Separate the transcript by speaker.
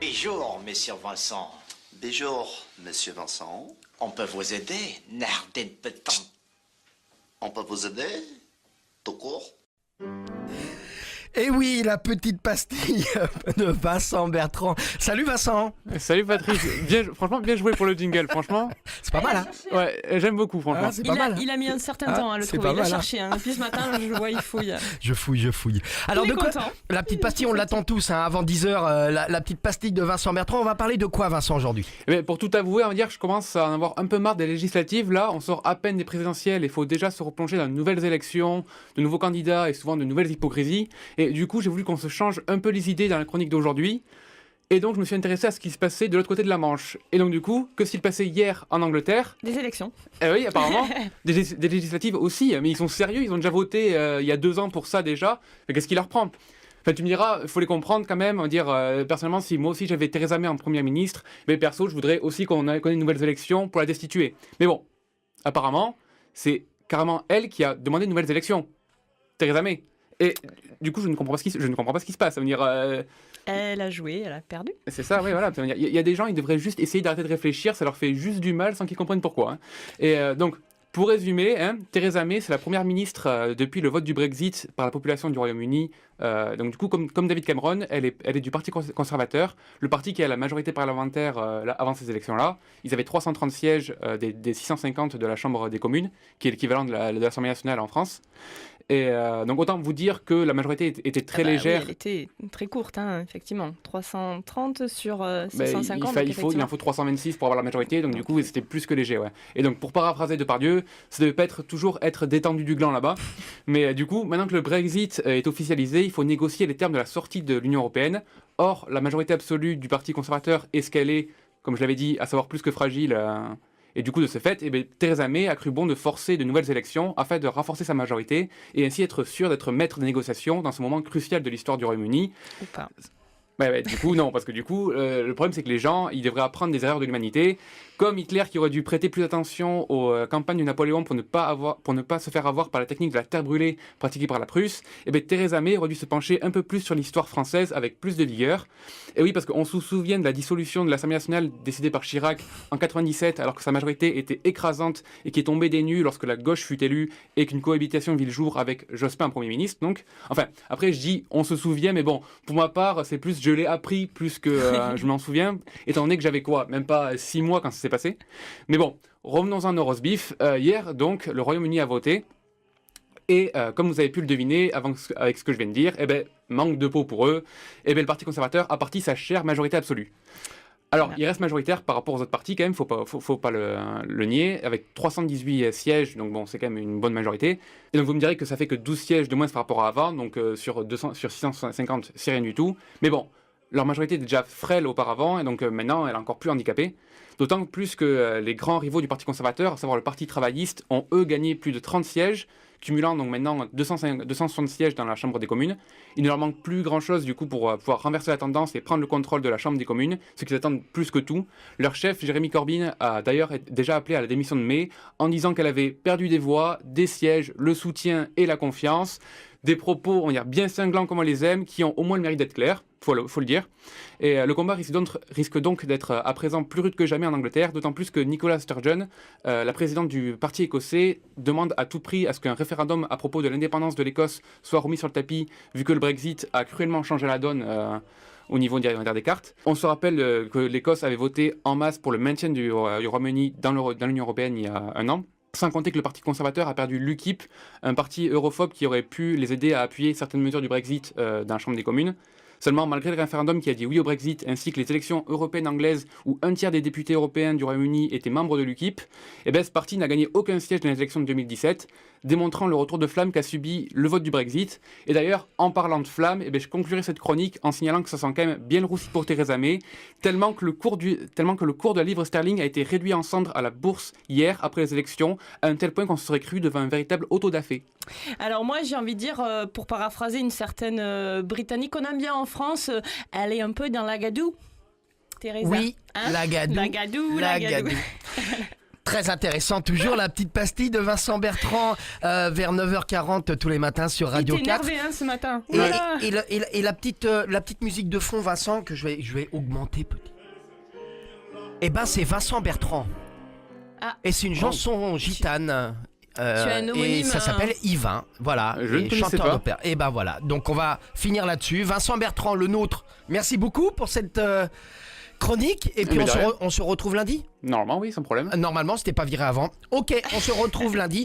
Speaker 1: Bonjour, monsieur Vincent.
Speaker 2: Bonjour, monsieur Vincent.
Speaker 1: On peut vous aider, Nardin Petan.
Speaker 2: On peut vous aider? Tout court?
Speaker 3: Et oui, la petite pastille de Vincent Bertrand. Salut Vincent.
Speaker 4: Salut Patrick, franchement bien joué pour le jingle, franchement.
Speaker 3: C'est pas mal, hein?
Speaker 4: Ouais, j'aime beaucoup, franchement.
Speaker 3: Ah, c'est pas mal.
Speaker 5: Il a mis un certain temps à le trouver, il a cherché. Depuis ce matin, je vois, il fouille.
Speaker 3: Je fouille. Alors, de quoi? La petite pastille, on l'attend tous, hein, avant 10h, la petite pastille de Vincent Bertrand. On va parler de quoi, Vincent, aujourd'hui?
Speaker 4: Pour tout avouer, on va dire que je commence à en avoir un peu marre des législatives. Là, on sort à peine des présidentielles, il faut déjà se replonger dans de nouvelles élections, de nouveaux candidats et souvent de nouvelles hypocrisies. Et du coup, j'ai voulu qu'on se change un peu les idées dans la chronique d'aujourd'hui. Et donc, je me suis intéressé à ce qui se passait de l'autre côté de la Manche. Et donc, du coup, que s'il passait hier en Angleterre?
Speaker 5: Des élections.
Speaker 4: Oui, apparemment. des législatives aussi. Mais ils sont sérieux, ils ont déjà voté il y a 2 ans pour ça déjà. Mais qu'est-ce qui leur prend? Enfin, tu me diras, il faut les comprendre quand même. On va dire, personnellement, si moi aussi j'avais Theresa May en première ministre, mais perso, je voudrais aussi qu'on ait de nouvelles élections pour la destituer. Mais bon, apparemment, c'est carrément elle qui a demandé de nouvelles élections. Theresa May. Et du coup, je ne comprends pas ce qui se passe. Ça veut dire,
Speaker 5: elle a joué, elle a perdu.
Speaker 4: C'est ça, oui, voilà. Il y a des gens, ils devraient juste essayer d'arrêter de réfléchir, ça leur fait juste du mal sans qu'ils comprennent pourquoi. Hein. Et donc, pour résumer, Theresa May, c'est la première ministre depuis le vote du Brexit par la population du Royaume-Uni. Donc du coup, comme David Cameron, elle est du Parti conservateur, le parti qui a la majorité parlementaire avant ces élections-là. Ils avaient 330 sièges des 650 de la Chambre des communes, qui est l'équivalent de l'Assemblée nationale en France. Et donc autant vous dire que la majorité était très légère.
Speaker 5: Oui, elle était très courte, effectivement. 330 sur 650.
Speaker 4: Il en faut 326 pour avoir la majorité, donc du coup c'était plus que léger. Ouais. Et donc pour paraphraser Depardieu, ça devait pas toujours être détendu du gland là-bas. Mais du coup, maintenant que le Brexit est officialisé, il faut négocier les termes de la sortie de l'Union européenne. Or, la majorité absolue du Parti conservateur est ce qu'elle est, comme je l'avais dit, à savoir plus que fragile. Et du coup, de ce fait, Theresa May a cru bon de forcer de nouvelles élections afin de renforcer sa majorité et ainsi être sûre d'être maître des négociations dans ce moment crucial de l'histoire du Royaume-Uni.
Speaker 5: Ou pas.
Speaker 4: Du coup, non, parce que du coup, le problème, c'est que les gens, ils devraient apprendre des erreurs de l'humanité. Comme Hitler qui aurait dû prêter plus attention aux campagnes de Napoléon pour ne pas se faire avoir par la technique de la terre brûlée pratiquée par la Prusse, Theresa May aurait dû se pencher un peu plus sur l'histoire française avec plus de vigueur. Et oui, parce qu'on se souvient de la dissolution de l'Assemblée nationale décidée par Chirac en 97, alors que sa majorité était écrasante et qui est tombée des nues lorsque la gauche fut élue et qu'une cohabitation vit le jour avec Jospin en Premier ministre. Donc, enfin, après je dis on se souvient, mais bon, pour ma part, c'est plus je l'ai appris plus que je m'en souviens, étant donné que j'avais même pas 6 mois quand ça s'est passé. Mais bon, revenons-en au roast beef. Hier, donc, le Royaume-Uni a voté. Et comme vous avez pu le deviner avec ce que je viens de dire, manque de peau pour eux, le Parti conservateur a parti sa chère majorité absolue. Alors, il reste majoritaire par rapport aux autres partis quand même, faut pas le nier, avec 318 sièges, donc bon, c'est quand même une bonne majorité. Et donc vous me direz que ça fait que 12 sièges de moins par rapport à avant, donc sur 650, c'est rien du tout. Mais bon, leur majorité était déjà frêle auparavant, et donc maintenant, elle est encore plus handicapée. D'autant plus que les grands rivaux du Parti conservateur, à savoir le Parti travailliste, ont eux gagné plus de 30 sièges, cumulant donc maintenant 260 sièges dans la Chambre des communes. Il ne leur manque plus grand-chose du coup pour pouvoir renverser la tendance et prendre le contrôle de la Chambre des communes, ce qu'ils attendent plus que tout. Leur chef, Jeremy Corbyn, a d'ailleurs déjà appelé à la démission de May en disant qu'elle avait perdu des voix, des sièges, le soutien et la confiance. Des propos, on va dire, bien cinglants comme on les aime, qui ont au moins le mérite d'être clairs, faut le dire. Et le combat risque donc d'être à présent plus rude que jamais en Angleterre, d'autant plus que Nicola Sturgeon, la présidente du parti écossais, demande à tout prix à ce qu'un référendum à propos de l'indépendance de l'Écosse soit remis sur le tapis, vu que le Brexit a cruellement changé la donne au niveau des cartes. On se rappelle que l'Écosse avait voté en masse pour le maintien du Royaume-Uni dans l'Union européenne il y a 1 an. Sans compter que le Parti conservateur a perdu l'UKIP, un parti europhobe qui aurait pu les aider à appuyer certaines mesures du Brexit dans la Chambre des communes. Seulement, malgré le référendum qui a dit oui au Brexit, ainsi que les élections européennes anglaises où un tiers des députés européens du Royaume-Uni étaient membres de l'UKIP, ce parti n'a gagné aucun siège dans les élections de 2017, démontrant le retour de flamme qu'a subi le vote du Brexit. Et d'ailleurs, en parlant de flamme, je conclurai cette chronique en signalant que ça sent quand même bien le roussi pour Theresa May, tellement que le cours de la livre sterling a été réduit en cendres à la bourse hier, après les élections, à un tel point qu'on se serait cru devant un véritable autodafé.
Speaker 5: Alors moi, j'ai envie de dire, pour paraphraser une certaine Britannique qu'on aime bien en France, elle est un peu dans la gadoue, Theresa.
Speaker 3: Oui, la gadoue.
Speaker 5: La gadoue.
Speaker 3: Très intéressant, toujours la petite pastille de Vincent Bertrand vers 9h40 tous les matins sur Radio
Speaker 5: Il
Speaker 3: 4.
Speaker 5: énervé ce matin.
Speaker 3: Et,
Speaker 5: Voilà.
Speaker 3: et la petite musique de fond, Vincent, que je vais augmenter petit. Eh ben, c'est Vincent Bertrand.
Speaker 5: Ah.
Speaker 3: Et c'est une chanson gitane.
Speaker 5: as un
Speaker 3: et
Speaker 5: homonyme,
Speaker 3: ça s'appelle Yvain, voilà,
Speaker 4: Je ne
Speaker 3: et
Speaker 4: connaissais
Speaker 3: chanteur
Speaker 4: pas.
Speaker 3: d'opéra. Et ben voilà, donc on va finir là-dessus. Vincent Bertrand, le nôtre, merci beaucoup pour cette chronique. Et puis
Speaker 4: Mais de rien.
Speaker 3: on se retrouve lundi.
Speaker 4: Normalement, oui, sans problème.
Speaker 3: Normalement, c'était pas viré avant. Ok, on se retrouve lundi.